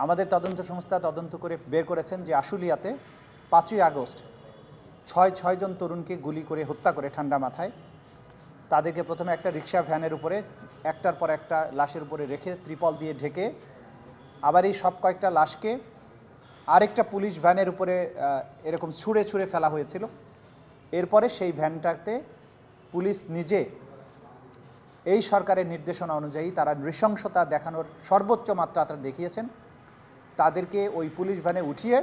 আমাদের তদন্ত সংস্থা তদন্ত করে বের করেছেন যে আশুলিয়াতে 5ই আগস্ট ছয়জন তরুণকে গুলি করে হত্যা করে ঠান্ডা মাথায় তাদেরকে প্রথমে একটা রিক্সা ভ্যানের উপরে একটার পর একটা লাশের উপরে রেখে ত্রিপল দিয়ে ঢেকে আবার এই সব কয়েকটা লাশকে আরেকটা পুলিশ ভ্যানের উপরে এরকম ছুঁড়ে ছুঁড়ে ফেলা হয়েছিল। এরপরে সেই ভ্যানটাতে পুলিশ নিজে এই সরকারের নির্দেশনা অনুযায়ী তারা নৃশংসতা দেখানোর সর্বোচ্চ মাত্রা তারা দেখিয়েছেন। তাদেরকে ওই পুলিশ ভ্যানে উঠিয়ে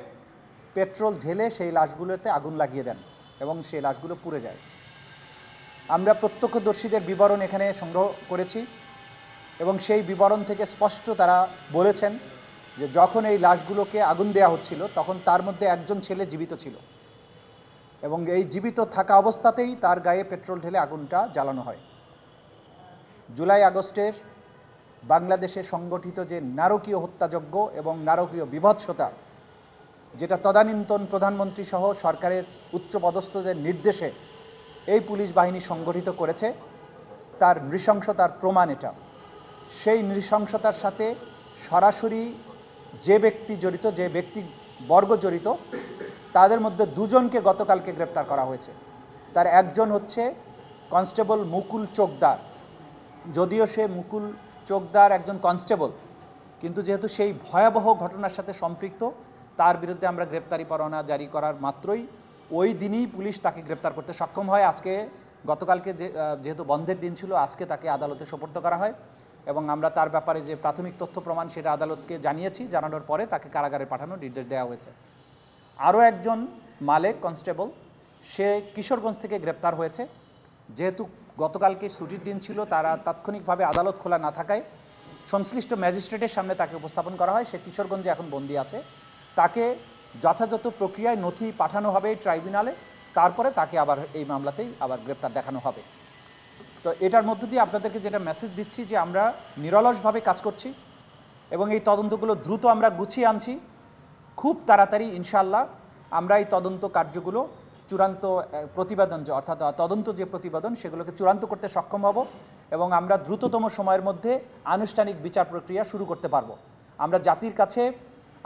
পেট্রোল ঢেলে সেই লাশগুলোতে আগুন লাগিয়ে দেন এবং সেই লাশগুলো পুড়ে যায়। আমরা প্রত্যক্ষদর্শীদের বিবরণ এখানে সংগ্রহ করেছি এবং সেই বিবরণ থেকে স্পষ্ট তারা বলেছেন যে যখন এই লাশগুলোকে আগুন দেওয়া হচ্ছিল তখন তার মধ্যে একজন ছেলে জীবিত ছিল এবং এই জীবিত থাকা অবস্থাতেই তার গায়ে পেট্রোল ঢেলে আগুনটা জ্বালানো হয়। জুলাই আগস্টের বাংলাদেশে সংগঠিত যে নারকীয় হত্যাযজ্ঞ এবং নারকীয় বিভৎসতা, যেটা তদানীন্তন প্রধানমন্ত্রী সহ সরকারের উচ্চপদস্থদের নির্দেশে এই পুলিশ বাহিনী সংগঠিত করেছে, তার নৃশংসতার প্রমাণ এটা। সেই নৃশংসতার সাথে সরাসরি যে ব্যক্তি জড়িত, যে ব্যক্তিবর্গ জড়িত, তাদের মধ্যে দুজনকে গতকালকে গ্রেপ্তার করা হয়েছে। তার একজন হচ্ছে কনস্টেবল মুকুল চোকদার। যদিও সে মুকুল চোকদার একজন কনস্টেবল, কিন্তু যেহেতু সেই ভয়াবহ ঘটনার সাথে সম্পৃক্ত, তার বিরুদ্ধে আমরা গ্রেপ্তারি পরোয়ানা জারি করার মাত্রই ওই দিনই পুলিশ তাকে গ্রেপ্তার করতে সক্ষম হয়। আজকে গতকালকে যেহেতু বন্ধের দিন ছিল, আজকে তাকে আদালতে সোপর্দ করা হয় এবং আমরা তার ব্যাপারে যে প্রাথমিক তথ্য প্রমাণ সেটা আদালতকে জানিয়েছি। জানানোর পরে তাকে কারাগারে পাঠানোর নির্দেশ দেওয়া হয়েছে। আরও একজন মালেক কনস্টেবল, সে কিশোরগঞ্জ থেকে গ্রেপ্তার হয়েছে। যেহেতু গতকালকে ছুটির দিন ছিল, তারা তাৎক্ষণিকভাবে আদালত খোলা না থাকায় সংশ্লিষ্ট ম্যাজিস্ট্রেটের সামনে তাকে উপস্থাপন করা হয়। সে কিশোরগঞ্জে এখন বন্দী আছে। তাকে যথাযথ প্রক্রিয়ায় নথি পাঠানো হবে ট্রাইব্যুনালে, তারপরে তাকে আবার এই মামলাতেই আবার গ্রেপ্তার দেখানো হবে। তো এটার মধ্য দিয়ে আপনাদেরকে যেটা মেসেজ দিচ্ছি যে আমরা নিরলসভাবে কাজ করছি এবং এই তদন্তগুলো দ্রুত আমরা গুছিয়ে আনছি। খুব তাড়াতাড়ি ইনশাআল্লাহ আমরা এই তদন্ত কার্যগুলো চূড়ান্ত প্রতিবেদন, অর্থাৎ তদন্ত যে প্রতিবেদন, সেগুলোকে চূড়ান্ত করতে সক্ষম হব এবং আমরা দ্রুততম সময়ের মধ্যে আনুষ্ঠানিক বিচার প্রক্রিয়া শুরু করতে পারব। আমরা জাতির কাছে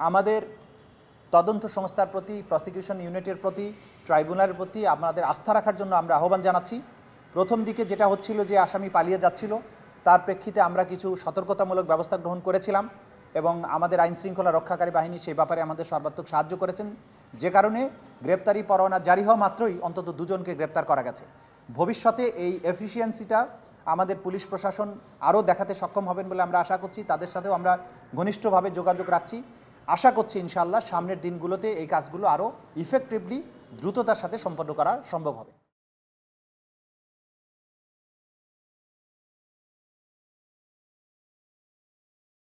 আমাদের তদন্ত সংস্থার প্রতি, প্রসিকিউশন ইউনিটের প্রতি, ট্রাইব্যুনালের প্রতি আপনাদের আস্থা রাখার জন্য আমরা আহ্বান জানাচ্ছি। প্রথম দিকে যেটা হচ্ছিল যে আসামি পালিয়ে যাচ্ছিল, তার প্রেক্ষিতে আমরা কিছু সতর্কতামূলক ব্যবস্থা গ্রহণ করেছিলাম এবং আমাদের আইনশৃঙ্খলা রক্ষাকারী বাহিনী সেই ব্যাপারে আমাদের সর্বাত্মক সাহায্য করেছেন, যে কারণে গ্রেপ্তারি পরোয়ানা জারি হওয়া মাত্রই অন্তত দুজনকে গ্রেপ্তার করা গেছে। ভবিষ্যতে এই এফিসিয়েন্সিটা আমাদের পুলিশ প্রশাসন আরও দেখাতে সক্ষম হবেন বলে আমরা আশা করছি। তাদের সাথেও আমরা ঘনিষ্ঠভাবে যোগাযোগ রাখছি। আশা করছি ইনশাআল্লাহ সামনের দিনগুলোতে এই কাজগুলো আরও ইফেক্টিভলি দ্রুততার সাথে সম্পন্ন করা সম্ভব হবে।